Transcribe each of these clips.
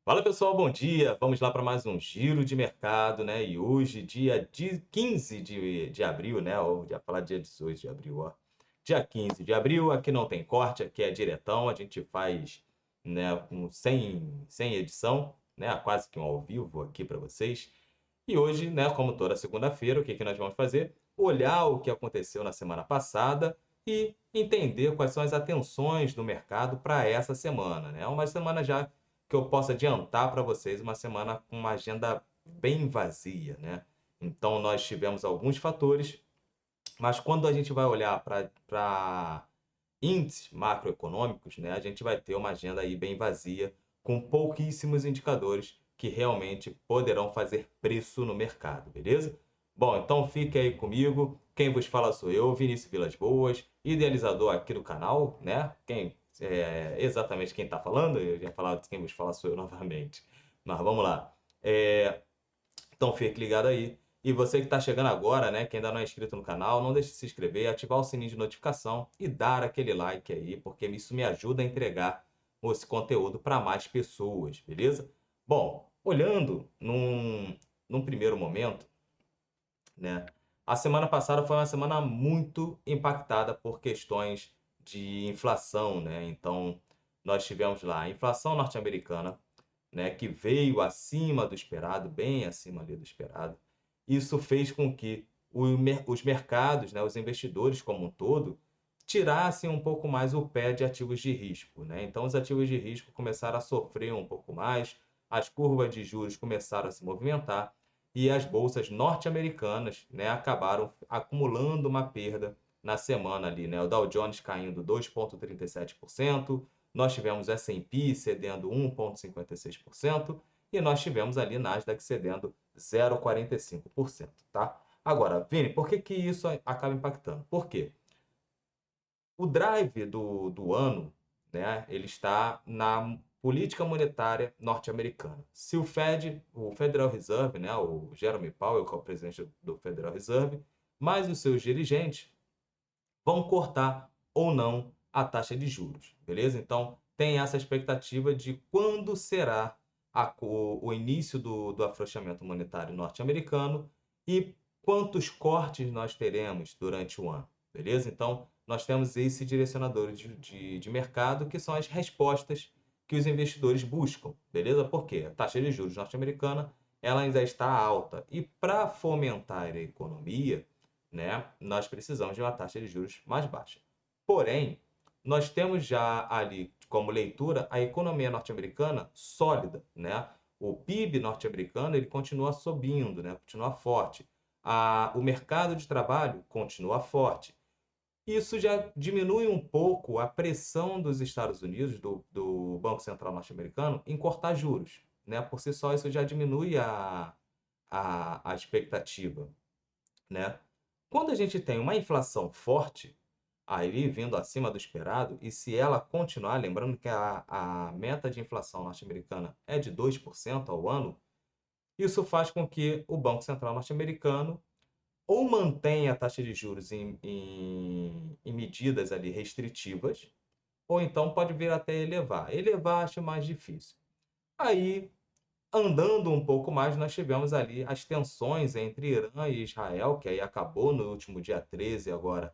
Fala pessoal, bom dia! Vamos lá para mais um giro de mercado, né? E hoje, dia 15 de abril, né? Ou já falar dia 18 de abril, ó. Dia 15 de abril, aqui não tem corte, aqui é diretão, a gente faz, né, sem edição, né? Quase que um ao vivo aqui para vocês. E hoje, né, como toda segunda-feira, o que que nós vamos fazer? Olhar o que aconteceu na semana passada e entender quais são as atenções do mercado para essa semana, né? Uma semana já que eu posso adiantar para vocês, uma semana com uma agenda bem vazia, né? Então nós tivemos alguns fatores, mas quando a gente vai olhar para índices macroeconômicos, né, a gente vai ter uma agenda aí bem vazia, com pouquíssimos indicadores que realmente poderão fazer preço no mercado, beleza? Bom, então fique aí comigo. Quem vos fala sou eu, Vinícius Vilas Boas, idealizador aqui do canal, né? Exatamente quem está falando, eu já falado quem vos fala sou eu novamente. Mas vamos lá. É, então fique ligado aí. E você que está chegando agora, né, que ainda não é inscrito no canal, não deixe de se inscrever, ativar o sininho de notificação e dar aquele like aí, porque isso me ajuda a entregar esse conteúdo para mais pessoas, beleza? Bom, olhando num primeiro momento, né, a semana passada foi uma semana muito impactada por questões de inflação, né? Então, nós tivemos lá a inflação norte-americana, né, que veio acima do esperado, bem acima ali do esperado. Isso fez com que os mercados, né, os investidores como um todo, tirassem um pouco mais o pé de ativos de risco, né? Então, os ativos de risco começaram a sofrer um pouco mais, as curvas de juros começaram a se movimentar e as bolsas norte-americanas, né, acabaram acumulando uma perda na semana ali, né? O Dow Jones caindo 2,37%, nós tivemos S&P cedendo 1,56% e nós tivemos ali Nasdaq cedendo 0,45%, tá? Agora, Vini, por que que isso acaba impactando? Por quê? O drive do ano, né, ele está na política monetária norte-americana. Se o Federal Reserve, né, o Jerome Powell, que é o presidente do Federal Reserve, mais os seus dirigentes vão cortar ou não a taxa de juros, beleza? Então, tem essa expectativa de quando será o início do afrouxamento monetário norte-americano e quantos cortes nós teremos durante o ano, beleza? Então, nós temos esse direcionador de mercado que são as respostas que os investidores buscam, beleza? Porque a taxa de juros norte-americana ela ainda está alta e para fomentar a economia, né, nós precisamos de uma taxa de juros mais baixa. Porém, nós temos já ali como leitura a economia norte-americana sólida, né? O PIB norte-americano ele continua subindo, né? Continua forte. O mercado de trabalho continua forte. Isso já diminui um pouco a pressão dos Estados Unidos, do Banco Central norte-americano, em cortar juros, né? Por si só, isso já diminui a expectativa, né? Quando a gente tem uma inflação forte, aí vindo acima do esperado, e se ela continuar, lembrando que a meta de inflação norte-americana é de 2% ao ano, isso faz com que o Banco Central norte-americano ou mantenha a taxa de juros em medidas ali restritivas, ou então pode vir até elevar. Elevar acho mais difícil. Aí andando um pouco mais, nós tivemos ali as tensões entre Irã e Israel, que aí acabou no último dia 13, agora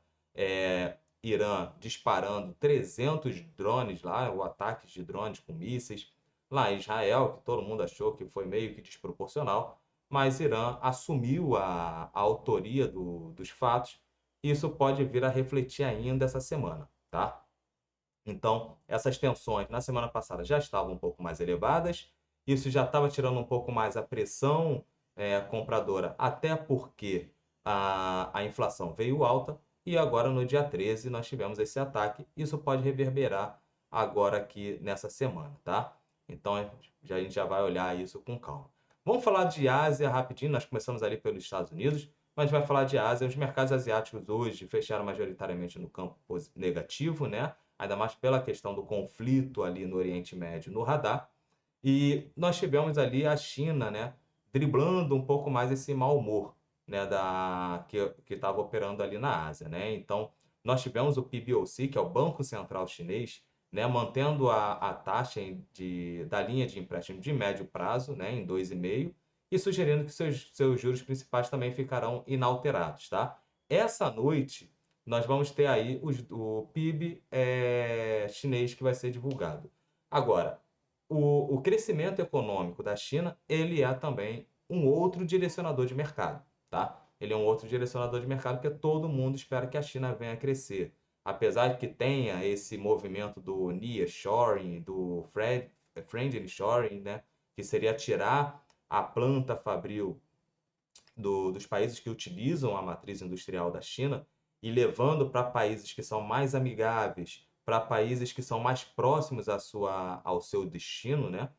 Irã disparando 300 drones lá, o ataque de drones com mísseis lá em Israel, que todo mundo achou que foi meio que desproporcional, mas Irã assumiu a autoria dos fatos, e isso pode vir a refletir ainda essa semana, tá? Então, essas tensões na semana passada já estavam um pouco mais elevadas, isso já estava tirando um pouco mais a pressão compradora, até porque a inflação veio alta, e agora no dia 13 nós tivemos esse ataque. Isso pode reverberar agora aqui nessa semana, tá? Então, a gente já vai olhar isso com calma. Vamos falar de Ásia rapidinho, nós começamos ali pelos Estados Unidos, mas vai falar de Ásia. Os mercados asiáticos hoje fecharam majoritariamente no campo negativo, né? Ainda mais pela questão do conflito ali no Oriente Médio no radar. E nós tivemos ali a China, né, driblando um pouco mais esse mau humor, né, que estava operando ali na Ásia, né? Então, nós tivemos o PBOC, que é o Banco Central Chinês, né, mantendo a taxa da linha de empréstimo de médio prazo, né, em 2,5, e sugerindo que seus juros principais também ficarão inalterados, tá? Essa noite, nós vamos ter aí o PIB chinês que vai ser divulgado. Agora, o crescimento econômico da China, ele é também um outro direcionador de mercado, tá? Ele é um outro direcionador de mercado porque todo mundo espera que a China venha a crescer. Apesar de que tenha esse movimento do nearshoring, do friendly shoring, né? Que seria tirar a planta fabril dos países que utilizam a matriz industrial da China e levando para países que são mais amigáveis, para países que são mais próximos ao seu destino, né?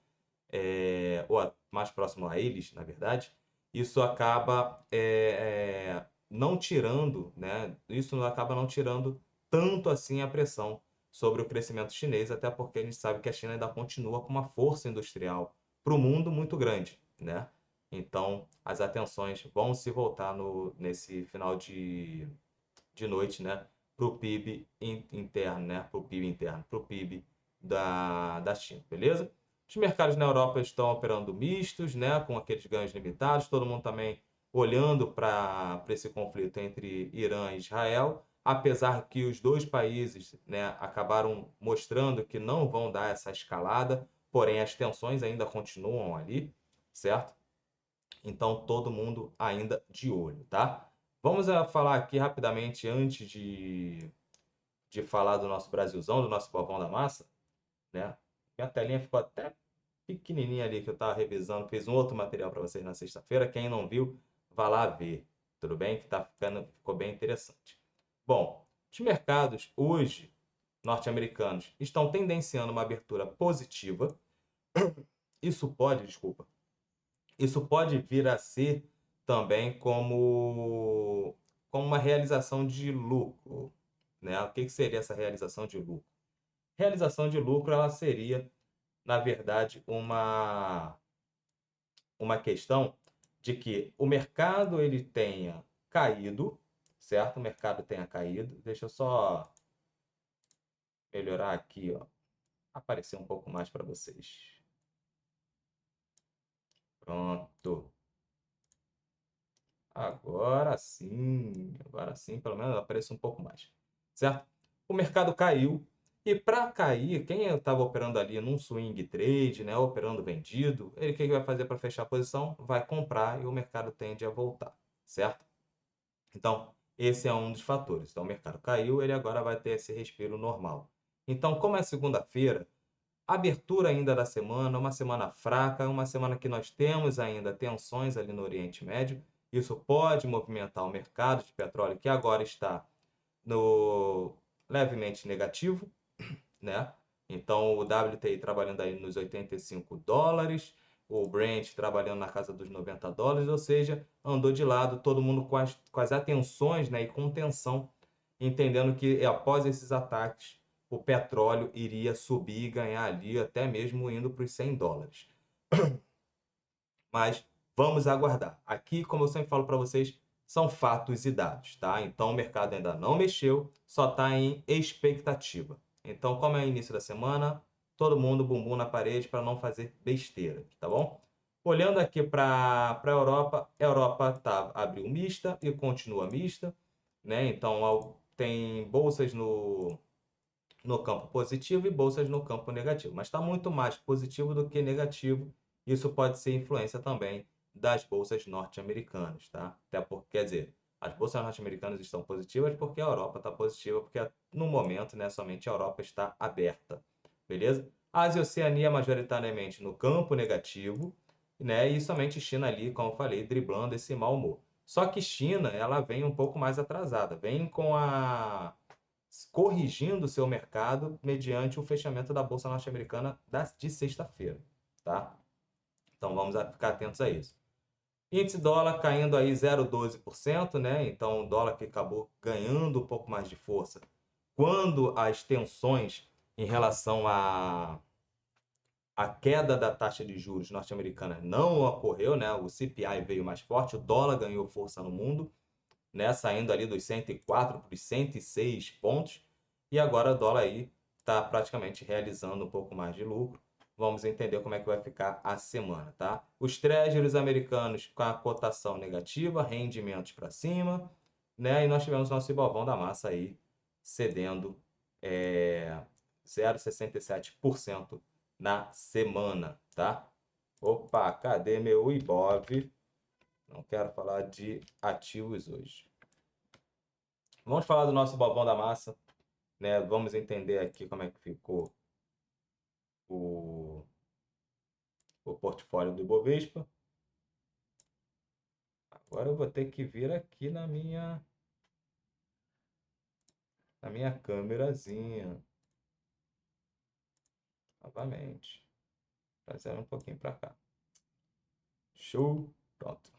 Ou mais próximo a eles, na verdade, isso acaba não tirando, né? Isso acaba não tirando tanto assim a pressão sobre o crescimento chinês, até porque a gente sabe que a China ainda continua com uma força industrial para o mundo muito grande, né? Então, as atenções vão se voltar nesse final de noite, né? Para o PIB interno, né? Para o PIB interno, para o PIB da China, beleza? Os mercados na Europa estão operando mistos, né? Com aqueles ganhos limitados, todo mundo também olhando para esse conflito entre Irã e Israel, apesar que os dois países, né, acabaram mostrando que não vão dar essa escalada, porém as tensões ainda continuam ali, certo? Então, todo mundo ainda de olho, tá? Vamos falar aqui rapidamente, antes de falar do nosso Brasilzão, do nosso Pavão da Massa, né? Minha telinha ficou até pequenininha ali, que eu estava revisando. Fiz um outro material para vocês na sexta-feira. Quem não viu, vá lá ver. Tudo bem? Que ficou bem interessante. Bom, os mercados hoje, norte-americanos, estão tendenciando uma abertura positiva. Desculpa, isso pode vir a ser também como uma realização de lucro, né? O que seria essa realização de lucro? Realização de lucro, ela seria, na verdade, uma questão de que o mercado ele tenha caído, certo? O mercado tenha caído. Deixa eu só melhorar aqui, ó, aparecer um pouco mais para vocês. Pronto. Agora sim, pelo menos aparece um pouco mais, certo? O mercado caiu e para cair, quem estava operando ali num swing trade, né, operando vendido, ele o que vai fazer para fechar a posição? Vai comprar e o mercado tende a voltar, certo? Então, esse é um dos fatores. Então, o mercado caiu, ele agora vai ter esse respiro normal. Então, como é segunda-feira, abertura ainda da semana, uma semana fraca, uma semana que nós temos ainda tensões ali no Oriente Médio. Isso pode movimentar o mercado de petróleo, que agora está no levemente negativo, né? Então, o WTI trabalhando aí nos $85, o Brent trabalhando na casa dos $90, ou seja, andou de lado, todo mundo com as atenções, né, e com tensão, entendendo que após esses ataques, o petróleo iria subir e ganhar ali, até mesmo indo para os $100. Mas vamos aguardar. Aqui, como eu sempre falo para vocês, são fatos e dados, tá? Então o mercado ainda não mexeu, só está em expectativa. Então, como é o início da semana, todo mundo bumbum na parede para não fazer besteira, tá bom? Olhando aqui para a Europa abriu mista e continua mista, né? Então tem bolsas no campo positivo e bolsas no campo negativo, mas está muito mais positivo do que negativo. Isso pode ser influência também das bolsas norte-americanas, tá? Até porque, quer dizer, as bolsas norte-americanas estão positivas porque a Europa está positiva, porque no momento, né, somente a Europa está aberta, beleza? Ásia e Oceania majoritariamente no campo negativo, né? E somente China ali, como eu falei, driblando esse mau humor. Só que China, ela vem um pouco mais atrasada, vem corrigindo o seu mercado mediante o fechamento da Bolsa Norte-Americana de sexta-feira, tá? Então vamos ficar atentos a isso. Índice dólar caindo aí 0,12%, né? Então o dólar que acabou ganhando um pouco mais de força quando as tensões em relação à queda da taxa de juros norte-americana não ocorreu, né? O CPI veio mais forte, o dólar ganhou força no mundo, né? Saindo ali dos 104 para os 106 pontos. E agora o dólar aí está praticamente realizando um pouco mais de lucro. Vamos entender como é que vai ficar a semana, tá? Os treasuries americanos com a cotação negativa, rendimentos para cima, né? E nós tivemos nosso Ibovão da Massa aí cedendo 0,67% na semana, tá? Opa, cadê meu Ibov? Não quero falar de ativos hoje. Vamos falar do nosso Ibovão da Massa, né? Vamos entender aqui como é que ficou o portfólio do Ibovespa. Agora eu vou ter que vir aqui na minha câmerazinha novamente. Trazer um pouquinho para cá. Show. Pronto.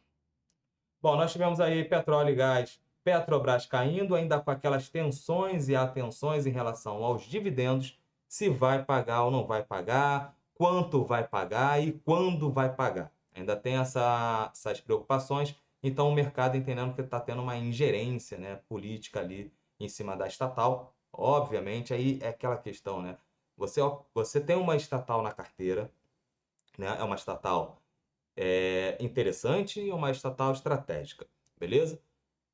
Bom, nós tivemos aí petróleo e gás, Petrobras caindo, ainda com aquelas tensões e atenções em relação aos dividendos, se vai pagar ou não vai pagar, quanto vai pagar e quando vai pagar. Ainda tem essas preocupações, então o mercado entendendo que está tendo uma ingerência, né, política ali em cima da estatal. Obviamente, aí é aquela questão, né? Você tem uma estatal na carteira, né? É uma estatal interessante e uma estatal estratégica, beleza?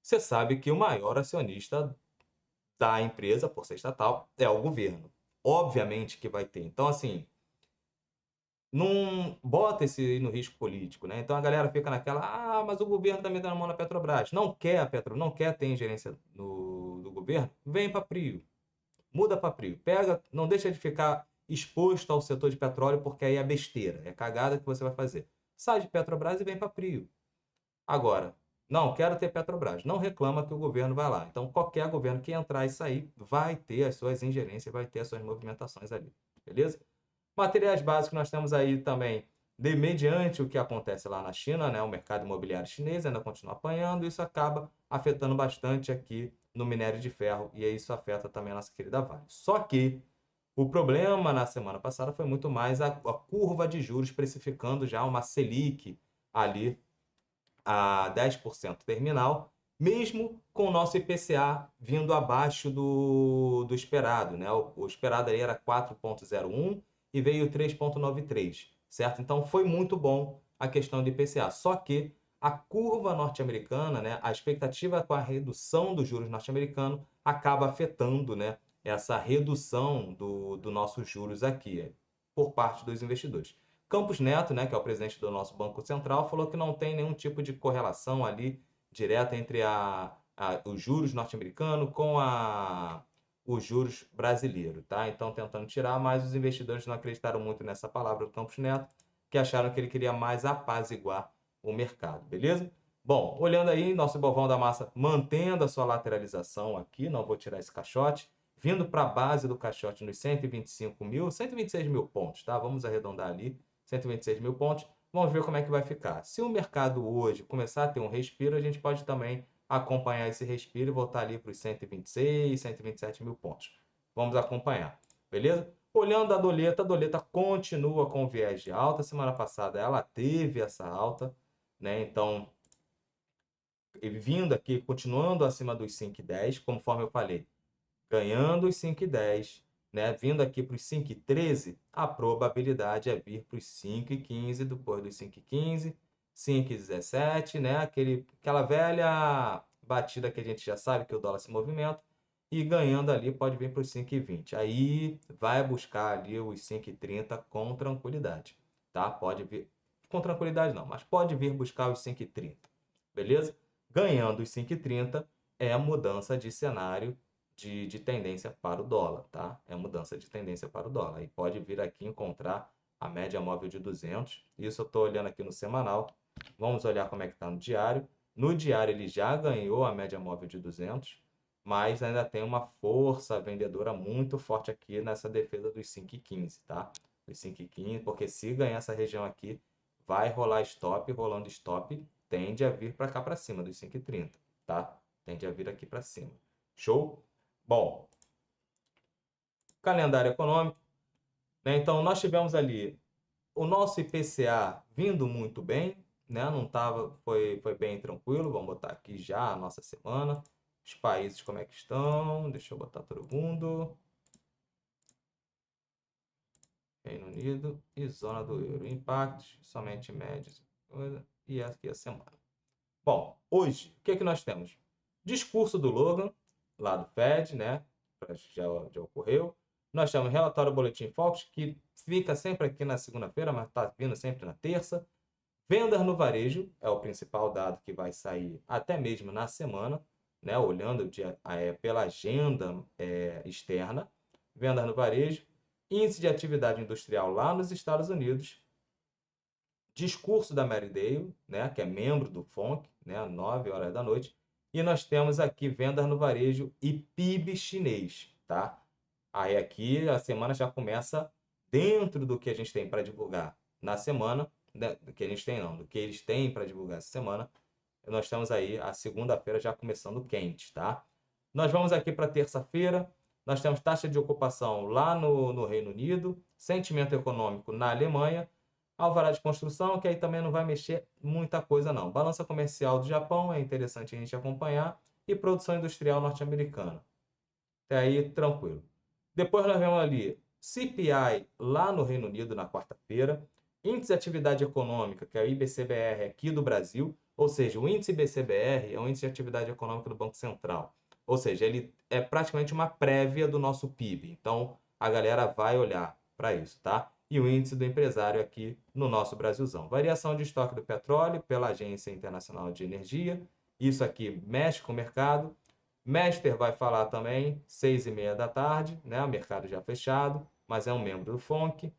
Você sabe que o maior acionista da empresa, por ser estatal, é o governo. Obviamente que vai ter. Então, assim, não bota esse no risco político, né? Então a galera fica naquela, mas o governo está metendo a mão na Petrobras. Não quer a Petrobras, não quer ter ingerência do governo? Vem para Prio. Muda para Prio. Pega, não deixa de ficar exposto ao setor de petróleo, porque aí é besteira, é cagada que você vai fazer. Sai de Petrobras e vem para Prio. Agora, não, quero ter Petrobras. Não reclama que o governo vai lá. Então, qualquer governo que entrar e sair vai ter as suas ingerências, vai ter as suas movimentações ali. Beleza? Materiais básicos nós temos aí também, mediante o que acontece lá na China, né? O mercado imobiliário chinês ainda continua apanhando, isso acaba afetando bastante aqui no minério de ferro, e isso afeta também a nossa querida Vale. Só que o problema na semana passada foi muito mais a curva de juros precificando já uma Selic ali a 10% terminal, mesmo com o nosso IPCA vindo abaixo do esperado, né? O esperado aí era 4,01 e veio 3,93, certo? Então foi muito bom a questão do IPCA. Só que a curva norte-americana, né, a expectativa com a redução dos juros norte-americano acaba afetando, né, essa redução do nossos juros aqui, por parte dos investidores. Campos Neto, né, que é o presidente do nosso Banco Central, falou que não tem nenhum tipo de correlação ali direta entre os juros norte-americanos com os juros brasileiros, tá? Então, tentando tirar, mas os investidores não acreditaram muito nessa palavra do Campos Neto, que acharam que ele queria mais apaziguar o mercado, beleza? Bom, olhando aí, nosso Ibovão da Massa mantendo a sua lateralização aqui, não vou tirar esse caixote, vindo para a base do caixote nos 125 mil, 126 mil pontos, tá? Vamos arredondar ali, 126 mil pontos. Vamos ver como é que vai ficar. Se o mercado hoje começar a ter um respiro, a gente pode também acompanhar esse respiro e voltar ali para os 126, 127 mil pontos. Vamos acompanhar, beleza? Olhando a doleta continua com viés de alta. Semana passada ela teve essa alta, né? Então, vindo aqui, continuando acima dos 5,10, conforme eu falei, ganhando os 5,10, né? Vindo aqui para os 5,13, a probabilidade é vir para os 5,15, depois dos 5,15, 5,17, né? Aquela velha batida que a gente já sabe que o dólar se movimenta, e ganhando ali pode vir para os 5,20. Aí vai buscar ali os 5,30 com tranquilidade, tá? Pode vir com tranquilidade não, mas pode vir buscar os 5,30, beleza? Ganhando os 5,30 é a mudança de cenário de tendência para o dólar, tá? É mudança de tendência para o dólar. E pode vir aqui encontrar a média móvel de 200. Isso eu estou olhando aqui no semanal. Vamos olhar como é que está no diário. No diário ele já ganhou a média móvel de 200, mas ainda tem uma força vendedora muito forte aqui nessa defesa dos 5,15, tá? Dos 5,15, porque se ganhar essa região aqui, vai rolar stop, rolando stop, tende a vir para cá para cima dos 5,30, tá? Tende a vir aqui para cima. Show? Bom, calendário econômico, né? Então nós tivemos ali o nosso IPCA vindo muito bem, né? Não tava, foi bem tranquilo. Vamos botar aqui já a nossa semana. Os países como é que estão? Deixa eu botar todo mundo. Reino Unido e zona do euro. Impactos somente médios. E aqui a semana. Bom, hoje, o que é que nós temos? Discurso do Logan, lá do Fed, né? Já ocorreu. Nós temos relatório Boletim Focus, que fica sempre aqui na segunda-feira, mas está vindo sempre na terça. Vendas no varejo é o principal dado que vai sair até mesmo na semana, né? Olhando pela agenda externa. Vendas no varejo, índice de atividade industrial lá nos Estados Unidos, discurso da Mary Daly, né, que é membro do FONC, né, às 9 horas da noite, e nós temos aqui vendas no varejo e PIB chinês, tá? Aí aqui a semana já começa dentro do que a gente tem para divulgar na semana, né, do que a gente tem não, do que eles têm para divulgar essa semana, nós temos aí a segunda-feira já começando quente, tá? Nós vamos aqui para terça-feira, nós temos taxa de ocupação lá no Reino Unido, sentimento econômico na Alemanha, alvará de construção, que aí também não vai mexer muita coisa não. Balança comercial do Japão, é interessante a gente acompanhar, e produção industrial norte-americana. Até aí, tranquilo. Depois nós vemos ali CPI lá no Reino Unido na quarta-feira, índice de atividade econômica, que é o IBCBR aqui do Brasil, ou seja, o índice IBCBR é o índice de atividade econômica do Banco Central. Ou seja, ele é praticamente uma prévia do nosso PIB. Então, a galera vai olhar para isso, tá? E o índice do empresário aqui no nosso Brasilzão. Variação de estoque do petróleo pela Agência Internacional de Energia. Isso aqui mexe com o mercado. Mester vai falar também, 6h30 da tarde, né? O mercado já fechado, mas é um membro do FONC,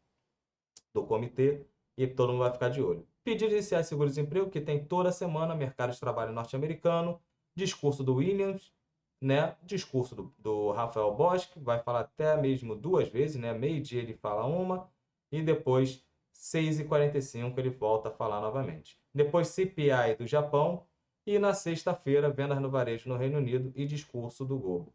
do comitê, e todo mundo vai ficar de olho. Pedido de iniciar seguro-desemprego, que tem toda semana, mercado de trabalho norte-americano, discurso do Williams, né? Discurso do Rafael Bosch, vai falar até mesmo 2 vezes, né? Meio-dia ele fala uma, e depois 6h45 ele volta a falar novamente. Depois CPI do Japão, e na sexta-feira, vendas no varejo no Reino Unido e discurso do Goebbels.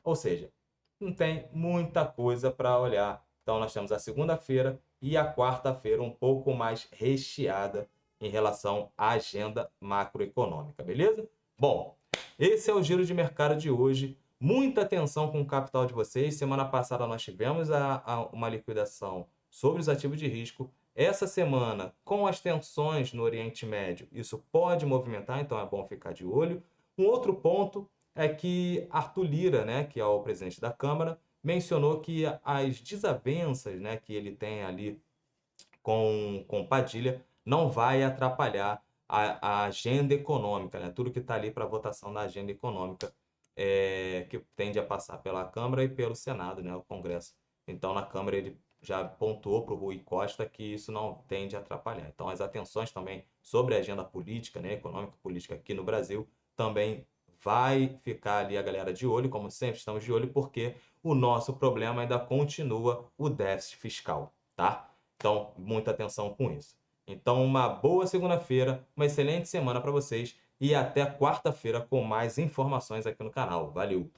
Ou seja, não tem muita coisa para olhar. Então, nós temos a segunda-feira e a quarta-feira um pouco mais recheada em relação à agenda macroeconômica, beleza? Bom, esse é o giro de mercado de hoje. Muita atenção com o capital de vocês. Semana passada nós tivemos uma liquidação sobre os ativos de risco. Essa semana, com as tensões no Oriente Médio, isso pode movimentar, então é bom ficar de olho. Um outro ponto é que Arthur Lira, né, que é o presidente da Câmara, mencionou que as desavenças, né, que ele tem ali com Padilha não vai atrapalhar a agenda econômica, né? Tudo que está ali para votação na agenda econômica que tende a passar pela Câmara e pelo Senado, né? O Congresso. Então, na Câmara ele já pontuou para o Rui Costa que isso não tende a atrapalhar. Então, as atenções também sobre a agenda política, né, econômica e política aqui no Brasil, também vai ficar ali a galera de olho, como sempre estamos de olho, porque o nosso problema ainda continua o déficit fiscal, tá? Então, muita atenção com isso. Então, uma boa segunda-feira, uma excelente semana para vocês e até quarta-feira com mais informações aqui no canal. Valeu!